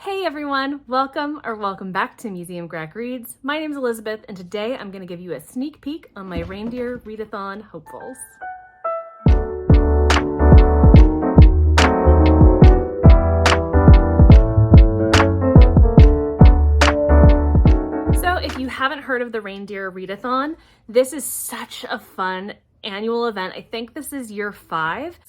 Hey everyone, welcome back to Museum Greg Reads. My name's Elizabeth, and today I'm going to give you a sneak peek on my Reindeer Readathon hopefuls. So if you haven't heard of the Reindeer Readathon, this is such a fun annual event. I think this is year 5.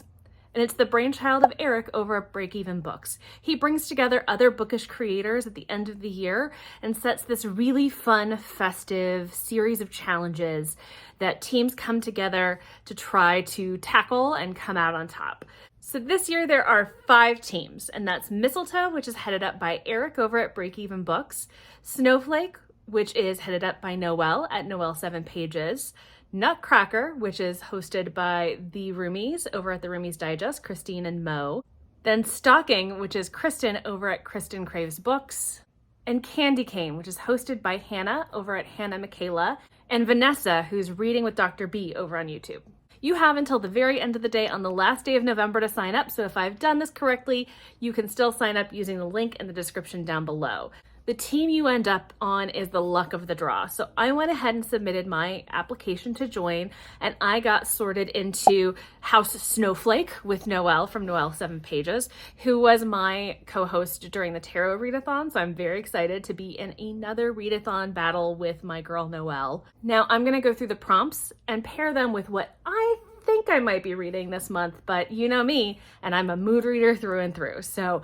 And it's the brainchild of Eric over at Break Even Books. He brings together other bookish creators at the end of the year and sets this really fun, festive series of challenges that teams come together to try to tackle and come out on top. So this year there are 5 teams, and that's Mistletoe, which is headed up by Eric over at Break Even Books, Snowflake, which is headed up by Noelle at Noelle 7 Pages, Nutcracker, which is hosted by the Roomies over at the Roomies Digest, Christine and Mo. Then Stocking, which is Kristen over at Kristen Craves Books. And Candy Cane, which is hosted by Hannah over at Hannah Michaela. And Vanessa, who's reading with Dr. B over on YouTube. You have until the very end of the day on the last day of November to sign up, so if I've done this correctly, you can still sign up using the link in the description down below. The team you end up on is the luck of the draw. So I went ahead and submitted my application to join, and I got sorted into House Snowflake with Noelle from Noelle 7 Pages, who was my co-host during the Tarot Readathon. So I'm very excited to be in another readathon battle with my girl Noelle. Now I'm gonna go through the prompts and pair them with what I think I might be reading this month, but you know me, and I'm a mood reader through and through. So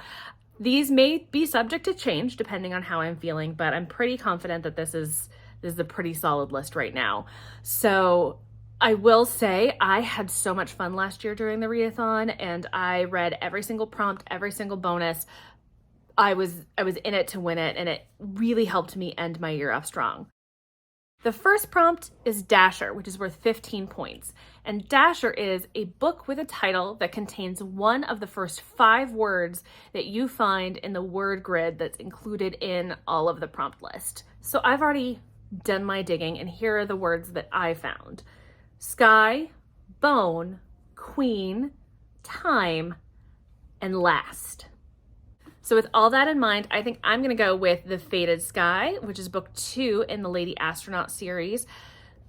these may be subject to change depending on how I'm feeling, but I'm pretty confident that this is a pretty solid list right now. So I will say I had so much fun last year during the readathon, and I read every single prompt, every single bonus. I was in it to win it, and it really helped me end my year off strong. The first prompt is Dasher, which is worth 15 points. And Dasher is a book with a title that contains one of the first 5 words that you find in the word grid that's included in all of the prompt list. So I've already done my digging, and here are the words that I found: sky, bone, queen, time, and last. So with all that in mind, I think I'm going to go with The Faded Sky, which is book 2 in the Lady Astronaut series,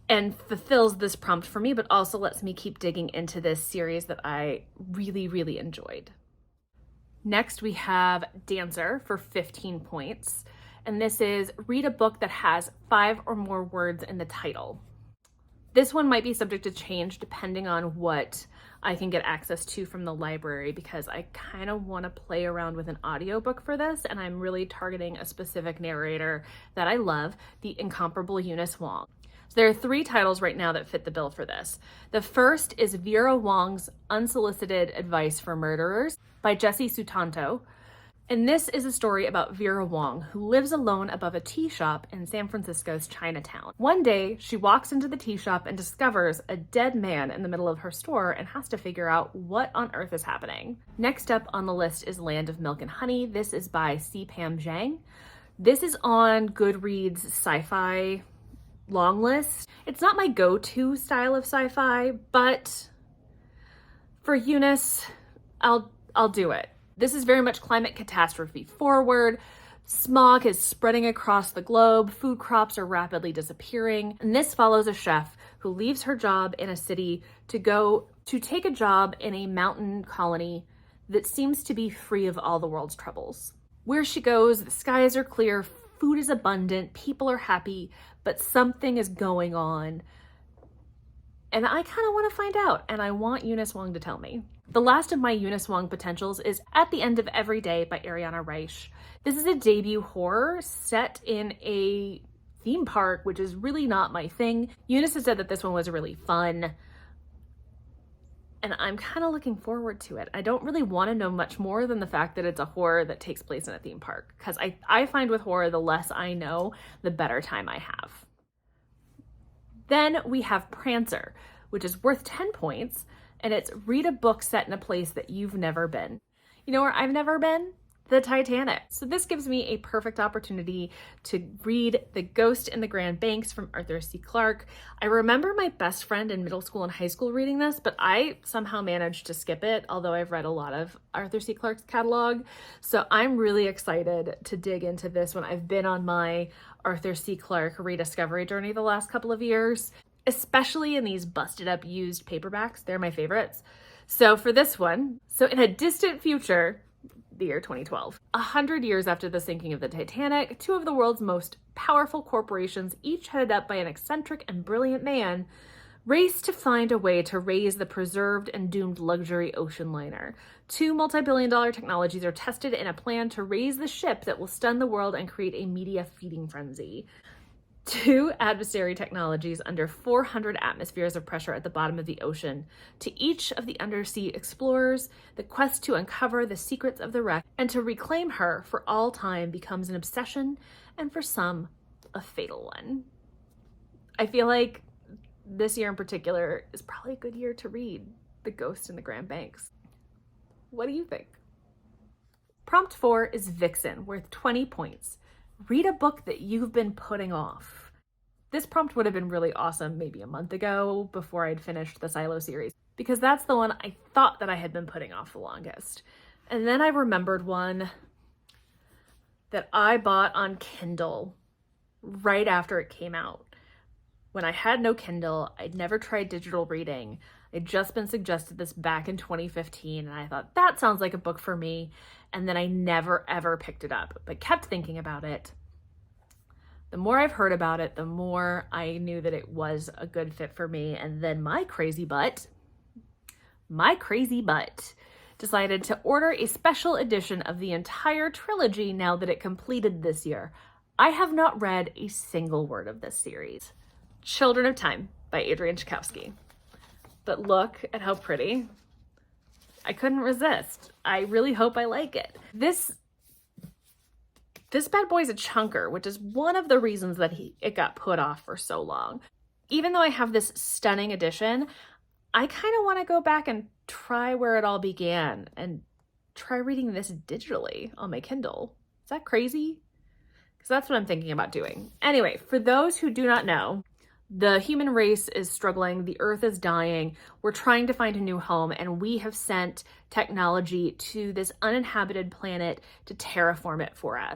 and fulfills this prompt for me, but also lets me keep digging into this series that I really, really enjoyed. Next, we have Dancer for 15 points. And this is read a book that has 5 or more words in the title. This one might be subject to change depending on what I can get access to from the library, because I kind of want to play around with an audiobook for this, and I'm really targeting a specific narrator that I love, the incomparable Eunice Wong. So there are 3 titles right now that fit the bill for this. The first is Vera Wong's Unsolicited Advice for Murderers by Jessie Sutanto. And this is a story about Vera Wong, who lives alone above a tea shop in San Francisco's Chinatown. One day, she walks into the tea shop and discovers a dead man in the middle of her store and has to figure out what on earth is happening. Next up on the list is Land of Milk and Honey. This is by C. Pam Zhang. This is on Goodreads sci-fi long list. It's not my go-to style of sci-fi, but for Eunice, I'll do it. This is very much climate catastrophe forward. Smog is spreading across the globe. Food crops are rapidly disappearing. And this follows a chef who leaves her job in a city to take a job in a mountain colony that seems to be free of all the world's troubles. Where she goes, the skies are clear, food is abundant, people are happy, but something is going on. And I kind of want to find out, and I want Eunice Wong to tell me. The last of my Eunice Wong potentials is At the End of Every Day by Ariana Reich. This is a debut horror set in a theme park, which is really not my thing. Eunice has said that this one was really fun, and I'm kind of looking forward to it. I don't really want to know much more than the fact that it's a horror that takes place in a theme park, because I find with horror, the less I know, the better time I have. Then we have Prancer, which is worth 10 points, and it's read a book set in a place that you've never been. You know where I've never been? the Titanic. So this gives me a perfect opportunity to read The Ghost in the Grand Banks from Arthur C. Clarke. I remember my best friend in middle school and high school reading this, but I somehow managed to skip it, although I've read a lot of Arthur C. Clarke's catalog. So I'm really excited to dig into this one. I've been on my Arthur C. Clarke rediscovery journey the last couple of years, especially in these busted up used paperbacks. They're my favorites. So for this one, so in a distant future, the year 2012. 100 years after the sinking of the Titanic, two of the world's most powerful corporations, each headed up by an eccentric and brilliant man, race to find a way to raise the preserved and doomed luxury ocean liner. Two multi-billion-dollar technologies are tested in a plan to raise the ship that will stun the world and create a media feeding frenzy. Two adversary technologies under 400 atmospheres of pressure at the bottom of the ocean. To each of the undersea explorers, the quest to uncover the secrets of the wreck and to reclaim her for all time becomes an obsession, and for some, a fatal one. I feel like this year in particular is probably a good year to read The Ghost in the Grand Banks. What do you think? Prompt 4 is Vixen, worth 20 points. Read a book that you've been putting off. This prompt would have been really awesome maybe a month ago before I'd finished the Silo series, because that's the one I thought that I had been putting off the longest. And then I remembered one that I bought on Kindle right after it came out. When I had no Kindle, I'd never tried digital reading. I'd just been suggested this back in 2015, and I thought, that sounds like a book for me. And then I never, ever picked it up, but kept thinking about it. The more I've heard about it, the more I knew that it was a good fit for me. And then my crazy butt decided to order a special edition of the entire trilogy now that it completed this year. I have not read a single word of this series. Children of Time by Adrian Tchaikovsky. But look at how pretty. I couldn't resist. I really hope I like it. This bad boy's a chunker, which is one of the reasons that it got put off for so long. Even though I have this stunning edition, I kind of want to go back and try where it all began and try reading this digitally on my Kindle. Is that crazy? Because that's what I'm thinking about doing. Anyway, for those who do not know, the human race is struggling, the earth is dying, we're trying to find a new home, and we have sent technology to this uninhabited planet to terraform it for us.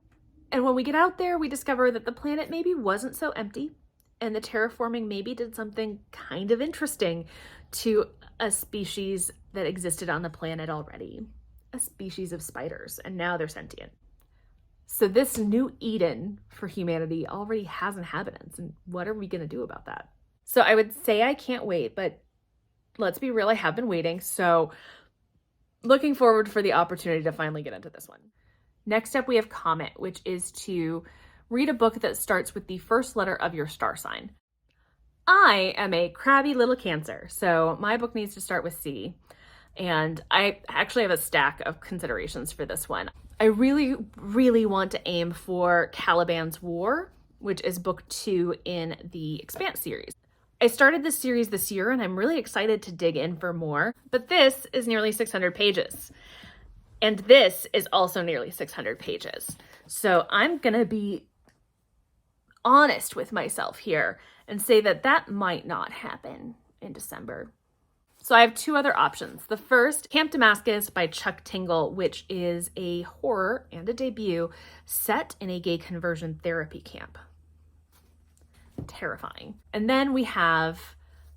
And when we get out there, we discover that the planet maybe wasn't so empty, and the terraforming maybe did something kind of interesting to a species that existed on the planet already. A species of spiders, and now they're sentient. So this new Eden for humanity already has inhabitants, and what are we going to do about that? So I would say I can't wait, but let's be real, I have been waiting, so looking forward for the opportunity to finally get into this one. Next up, we have Comet, which is to read a book that starts with the first letter of your star sign. I am a crabby little Cancer, so my book needs to start with C. And I actually have a stack of considerations for this one. I really, really want to aim for Caliban's War, which is book 2 in the Expanse series. I started this series this year and I'm really excited to dig in for more, but this is nearly 600 pages. And this is also nearly 600 pages. So I'm gonna be honest with myself here and say that that might not happen in December. So I have two other options. The first, Camp Damascus by Chuck Tingle, which is a horror and a debut set in a gay conversion therapy camp. Terrifying. And then we have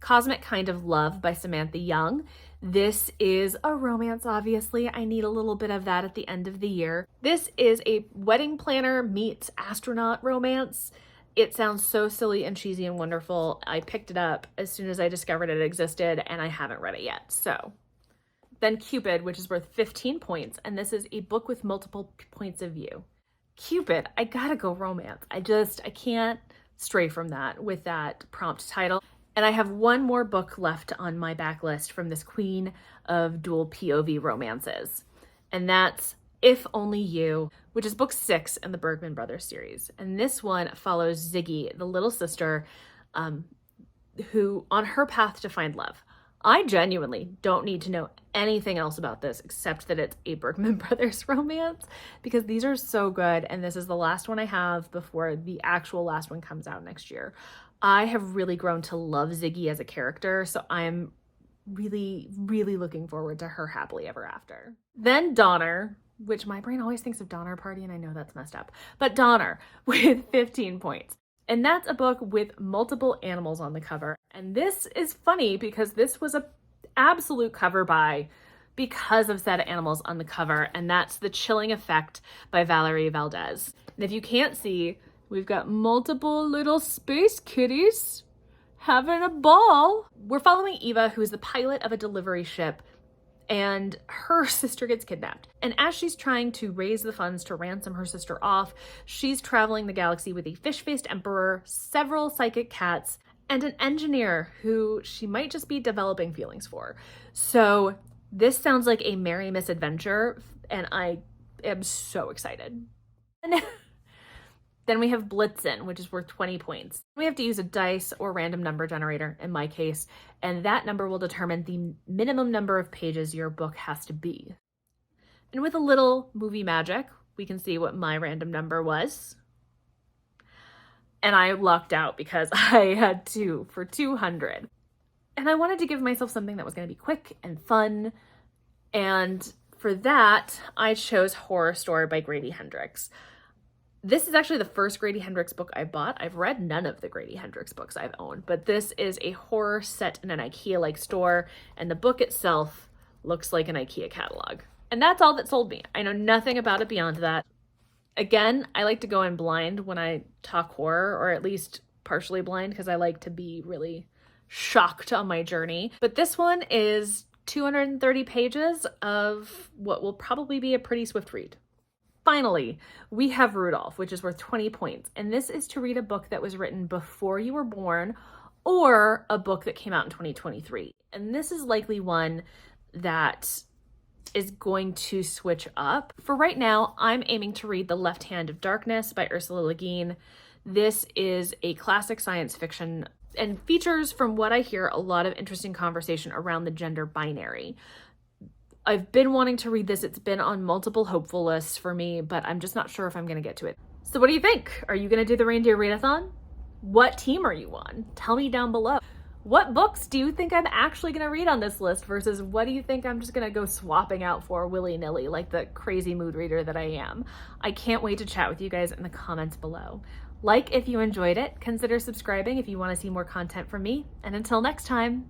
Cosmic Kind of Love by Samantha Young. This is a romance, obviously. I need a little bit of that at the end of the year. This is a wedding planner meets astronaut romance. It sounds so silly and cheesy and wonderful. I picked it up as soon as I discovered it existed, and I haven't read it yet. So then Cupid, which is worth 15 points, and this is a book with multiple points of view. Cupid, I gotta go romance. I can't stray from that with that prompt title. And I have one more book left on my backlist from this queen of dual POV romances, and that's If Only You, which is book 6 in the Bergman Brothers series. And this one follows Ziggy, the little sister, who on her path to find love. I genuinely don't need to know anything else about this except that it's a Bergman Brothers romance, because these are so good, and this is the last one I have before the actual last one comes out next year. I have really grown to love Ziggy as a character, so I'm really, really looking forward to her happily ever after. Then Donner, which my brain always thinks of Donner Party, and I know that's messed up, but Donner with 15 points. And that's a book with multiple animals on the cover. And this is funny because this was a absolute cover buy because of said animals on the cover, and that's The Chilling Effect by Valerie Valdez. And if you can't see, we've got multiple little space kitties having a ball. We're following Eva, who is the pilot of a delivery ship, and her sister gets kidnapped. And as she's trying to raise the funds to ransom her sister off, she's traveling the galaxy with a fish-faced emperor, several psychic cats, and an engineer who she might just be developing feelings for. So this sounds like a merry misadventure, and I am so excited. And then we have Blitzen, which is worth 20 points. We have to use a dice or random number generator, in my case, and that number will determine the minimum number of pages your book has to be. And with a little movie magic, we can see what my random number was. And I lucked out because I had 2 for 200. And I wanted to give myself something that was going to be quick and fun. And for that, I chose Horror Story by Grady Hendrix. This is actually the first Grady Hendrix book I bought. I've read none of the Grady Hendrix books I've owned, but this is a horror set in an IKEA-like store, and the book itself looks like an IKEA catalog. And that's all that sold me. I know nothing about it beyond that. Again, I like to go in blind when I talk horror, or at least partially blind, because I like to be really shocked on my journey. But this one is 230 pages of what will probably be a pretty swift read. Finally, we have Rudolph, which is worth 20 points. And this is to read a book that was written before you were born, or a book that came out in 2023. And this is likely one that is going to switch up. For right now, I'm aiming to read The Left Hand of Darkness by Ursula Le Guin. This is a classic science fiction and features, from what I hear, a lot of interesting conversation around the gender binary. I've been wanting to read this. It's been on multiple hopeful lists for me, but I'm just not sure if I'm going to get to it. So what do you think? Are you going to do the Reindeer Readathon? What team are you on? Tell me down below. What books do you think I'm actually going to read on this list versus what do you think I'm just going to go swapping out for willy-nilly like the crazy mood reader that I am? I can't wait to chat with you guys in the comments below. Like if you enjoyed it, consider subscribing if you want to see more content from me, and until next time,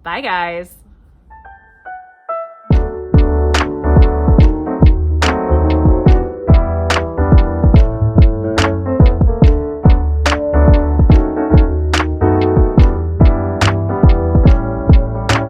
bye guys.